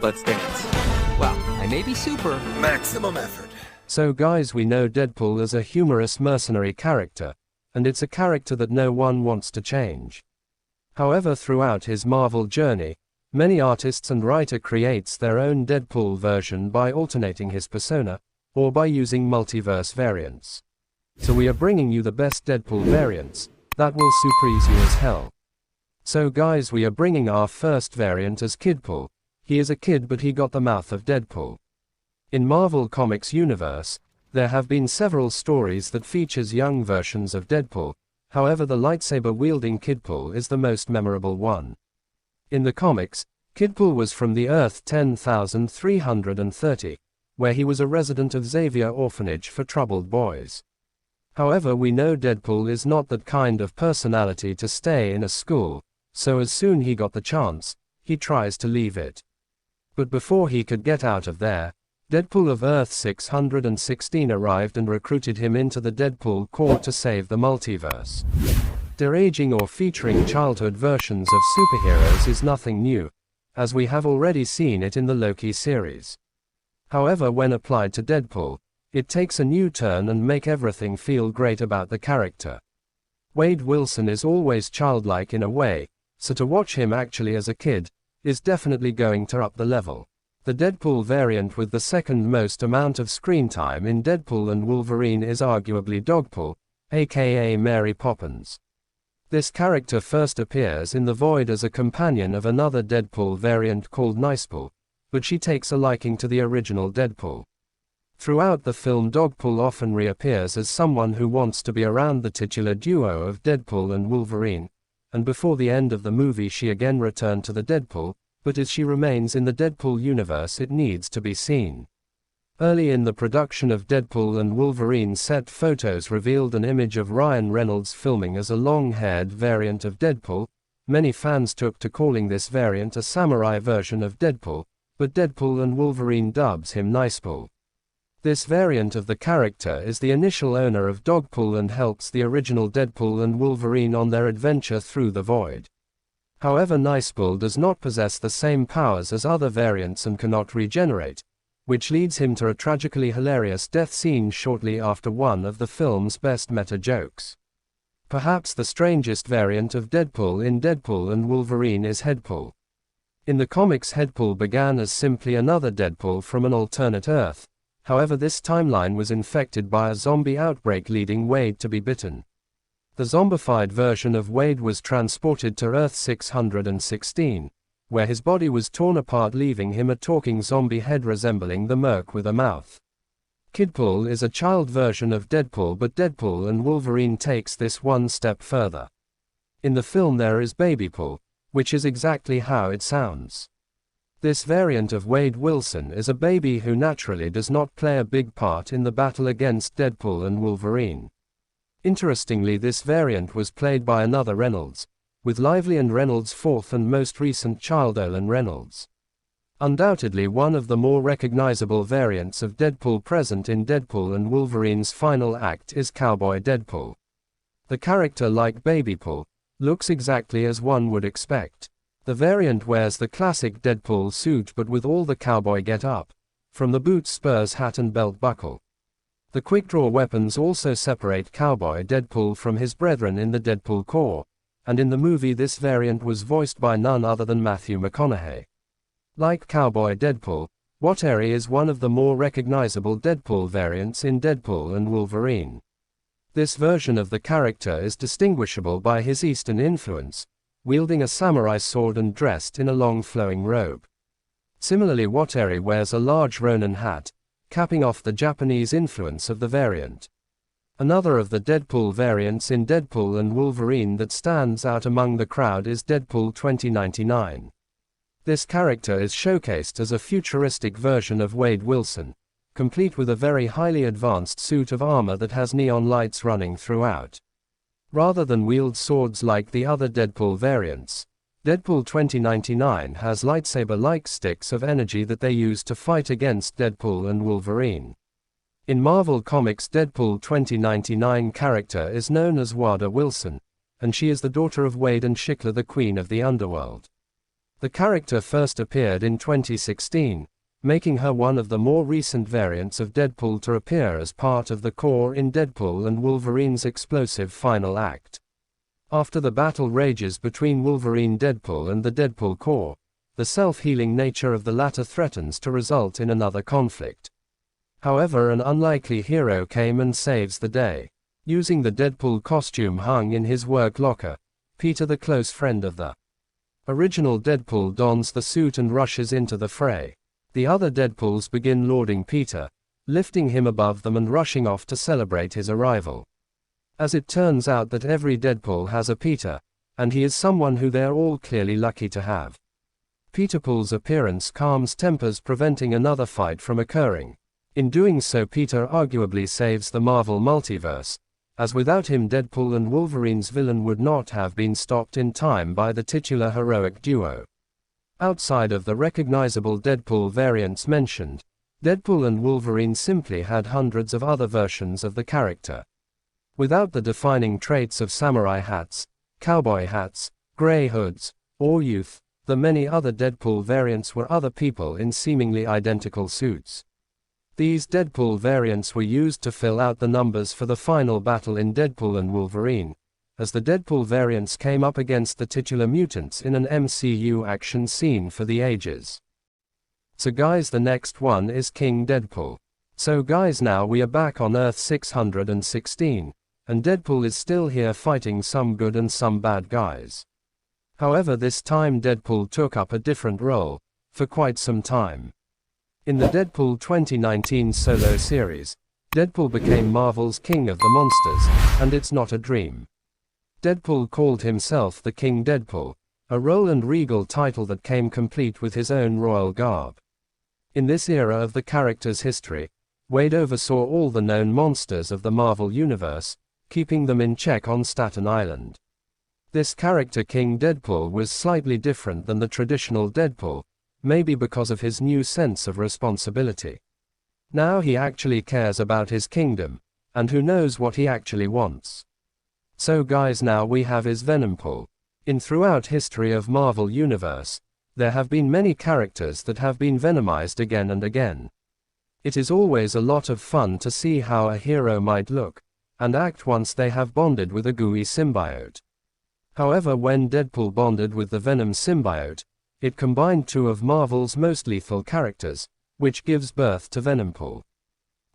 Let's dance. Well, I may be super. Maximum effort. So guys, we know Deadpool as a humorous mercenary character, and it's a character that no one wants to change. However, throughout his Marvel journey, many artists and writer creates their own Deadpool version by alternating his persona, or by using multiverse variants. So we are bringing you the best Deadpool variants, that will surprise you as hell. So guys, we are bringing our first variant as Kidpool. He is a kid but he got the mouth of Deadpool. In Marvel Comics universe, there have been several stories that features young versions of Deadpool, however the lightsaber-wielding Kidpool is the most memorable one. In the comics, Kidpool was from the Earth 10,330, where he was a resident of Xavier Orphanage for troubled boys. However, we know Deadpool is not that kind of personality to stay in a school, so as soon he got the chance, he tries to leave it. But before he could get out of there, Deadpool of Earth 616 arrived and recruited him into the Deadpool Corps to save the multiverse. Deraging or featuring childhood versions of superheroes is nothing new, as we have already seen it in the Loki series. However, when applied to Deadpool, it takes a new turn and make everything feel great about the character. Wade Wilson is always childlike in a way, so to watch him actually as a kid, is definitely going to up the level. The Deadpool variant with the second most amount of screen time in Deadpool and Wolverine is arguably Dogpool, aka Mary Poppins. This character first appears in the Void as a companion of another Deadpool variant called Nicepool, but she takes a liking to the original Deadpool. Throughout the film, Dogpool often reappears as someone who wants to be around the titular duo of Deadpool and Wolverine, and before the end of the movie she again returned to the Deadpool, but as she remains in the Deadpool universe it needs to be seen. Early in the production of Deadpool and Wolverine, set photos revealed an image of Ryan Reynolds filming as a long-haired variant of Deadpool. Many fans took to calling this variant a samurai version of Deadpool, but Deadpool and Wolverine dubs him Nicepool. This variant of the character is the initial owner of Dogpool and helps the original Deadpool and Wolverine on their adventure through the Void. However, Nicepool does not possess the same powers as other variants and cannot regenerate, which leads him to a tragically hilarious death scene shortly after one of the film's best meta jokes. Perhaps the strangest variant of Deadpool in Deadpool and Wolverine is Headpool. In the comics, Headpool began as simply another Deadpool from an alternate Earth, however this timeline was infected by a zombie outbreak leading Wade to be bitten. The zombified version of Wade was transported to Earth 616, where his body was torn apart, leaving him a talking zombie head resembling the Merc with a mouth. Kidpool is a child version of Deadpool, but Deadpool and Wolverine takes this one step further. In the film there is Babypool, which is exactly how it sounds. This variant of Wade Wilson is a baby who naturally does not play a big part in the battle against Deadpool and Wolverine. Interestingly, this variant was played by another Reynolds, with Lively and Reynolds' fourth and most recent child Olin Reynolds. Undoubtedly one of the more recognizable variants of Deadpool present in Deadpool and Wolverine's final act is Cowboy Deadpool. The character, like Babypool, looks exactly as one would expect. The variant wears the classic Deadpool suit but with all the cowboy get-up, from the boots, spurs, hat and belt buckle. The quick-draw weapons also separate Cowboy Deadpool from his brethren in the Deadpool Corps, and in the movie this variant was voiced by none other than Matthew McConaughey. Like Cowboy Deadpool, Wateri is one of the more recognizable Deadpool variants in Deadpool and Wolverine. This version of the character is distinguishable by his Eastern influence, wielding a samurai sword and dressed in a long flowing robe. Similarly, Wateri wears a large Ronin hat, capping off the Japanese influence of the variant. Another of the Deadpool variants in Deadpool and Wolverine that stands out among the crowd is Deadpool 2099. This character is showcased as a futuristic version of Wade Wilson, complete with a very highly advanced suit of armor that has neon lights running throughout. Rather than wield swords like the other Deadpool variants, Deadpool 2099 has lightsaber-like sticks of energy that they use to fight against Deadpool and Wolverine. In Marvel Comics, Deadpool 2099 character is known as Wada Wilson, and she is the daughter of Wade and Shikla, the Queen of the Underworld. The character first appeared in 2016, making her one of the more recent variants of Deadpool to appear as part of the core in Deadpool and Wolverine's explosive final act. After the battle rages between Wolverine Deadpool and the Deadpool core, the self-healing nature of the latter threatens to result in another conflict. However, an unlikely hero came and saves the day. Using the Deadpool costume hung in his work locker, Peter, the close friend of the original Deadpool, dons the suit and rushes into the fray. The other Deadpools begin lauding Peter, lifting him above them and rushing off to celebrate his arrival. As it turns out that every Deadpool has a Peter, and he is someone who they're all clearly lucky to have. Peterpool's appearance calms tempers, preventing another fight from occurring. In doing so, Peter arguably saves the Marvel multiverse, as without him Deadpool and Wolverine's villain would not have been stopped in time by the titular heroic duo. Outside of the recognizable Deadpool variants mentioned, Deadpool and Wolverine simply had hundreds of other versions of the character. Without the defining traits of samurai hats, cowboy hats, gray hoods, or youth, the many other Deadpool variants were other people in seemingly identical suits. These Deadpool variants were used to fill out the numbers for the final battle in Deadpool and Wolverine, as the Deadpool variants came up against the titular mutants in an MCU action scene for the ages. So guys, the next one is King Deadpool. So guys, now we are back on Earth 616, and Deadpool is still here fighting some good and some bad guys. However, this time Deadpool took up a different role, for quite some time. In the Deadpool 2019 solo series, Deadpool became Marvel's King of the Monsters, and it's not a dream. Deadpool called himself the King Deadpool, a role and regal title that came complete with his own royal garb. In this era of the character's history, Wade oversaw all the known monsters of the Marvel Universe, keeping them in check on Staten Island. This character King Deadpool was slightly different than the traditional Deadpool, maybe because of his new sense of responsibility. Now he actually cares about his kingdom, and who knows what he actually wants. So guys, now we have his Venompool. In throughout history of Marvel Universe, there have been many characters that have been venomized again and again. It is always a lot of fun to see how a hero might look and act once they have bonded with a gooey symbiote. However, when Deadpool bonded with the Venom symbiote, it combined two of Marvel's most lethal characters, which gives birth to Venompool.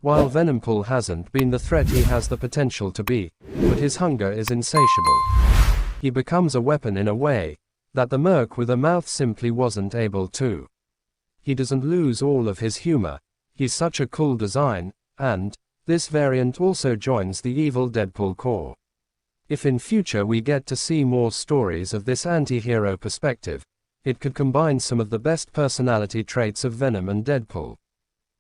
While Venompool hasn't been the threat he has the potential to be, but his hunger is insatiable. He becomes a weapon in a way that the Merc with a mouth simply wasn't able to. He doesn't lose all of his humor, he's such a cool design, and this variant also joins the evil Deadpool core. If in future we get to see more stories of this anti-hero perspective, it could combine some of the best personality traits of Venom and Deadpool.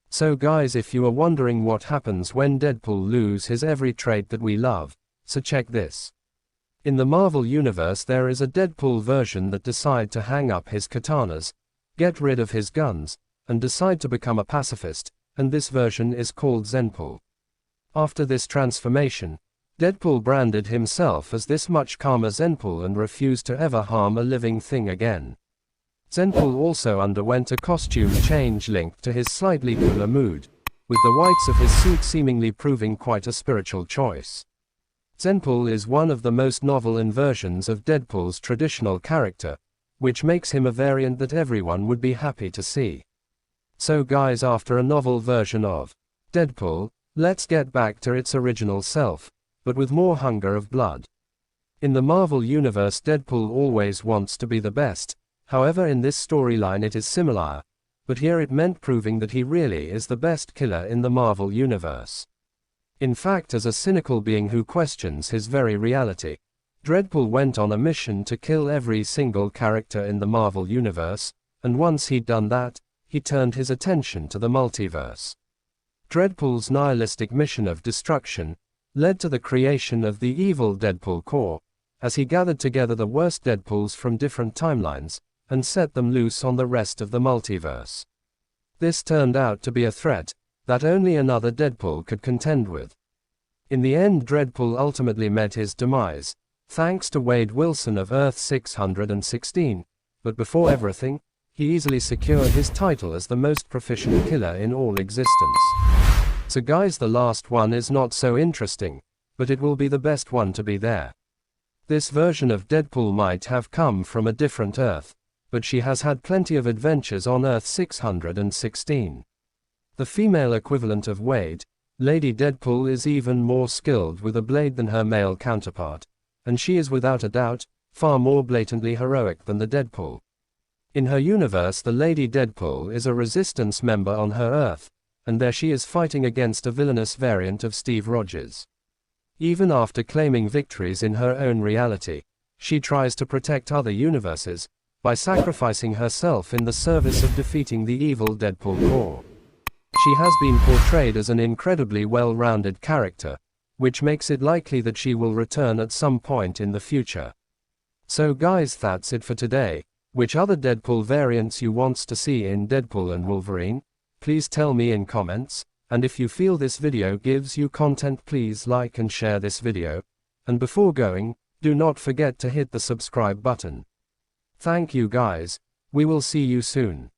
So guys, if you are wondering what happens when Deadpool loses his every trait that we love, so check this. In the Marvel Universe there is a Deadpool version that decide to hang up his katanas, get rid of his guns, and decide to become a pacifist, and this version is called Zenpool. After this transformation, Deadpool branded himself as this much calmer Zenpool and refused to ever harm a living thing again. Zenpool also underwent a costume change linked to his slightly cooler mood, with the whites of his suit seemingly proving quite a spiritual choice. Zenpool is one of the most novel inversions of Deadpool's traditional character, which makes him a variant that everyone would be happy to see. So guys, after a novel version of Deadpool, let's get back to its original self, but with more hunger of blood. In the Marvel Universe, Deadpool always wants to be the best. However, in this storyline it is similar, but here it meant proving that he really is the best killer in the Marvel Universe. In fact, as a cynical being who questions his very reality, Deadpool went on a mission to kill every single character in the Marvel Universe, and once he'd done that, he turned his attention to the multiverse. Deadpool's nihilistic mission of destruction led to the creation of the evil Deadpool core, as he gathered together the worst Deadpools from different timelines, and set them loose on the rest of the multiverse. This turned out to be a threat that only another Deadpool could contend with. In the end, Deadpool ultimately met his demise, thanks to Wade Wilson of Earth 616, but before everything, he easily secured his title as the most proficient killer in all existence. So guys, the last one is not so interesting, but it will be the best one to be there. This version of Deadpool might have come from a different Earth, but she has had plenty of adventures on Earth 616. The female equivalent of Wade, Lady Deadpool, is even more skilled with a blade than her male counterpart, and she is without a doubt far more blatantly heroic than the Deadpool. In her universe, the Lady Deadpool is a resistance member on her Earth, and there she is fighting against a villainous variant of Steve Rogers. Even after claiming victories in her own reality, she tries to protect other universes by sacrificing herself in the service of defeating the evil Deadpool Corps. She has been portrayed as an incredibly well-rounded character, which makes it likely that she will return at some point in the future. So guys, that's it for today. Which other Deadpool variants you wants to see in Deadpool and Wolverine? Please tell me in comments, and if you feel this video gives you content, please like and share this video, and before going, do not forget to hit the subscribe button. Thank you guys, we will see you soon.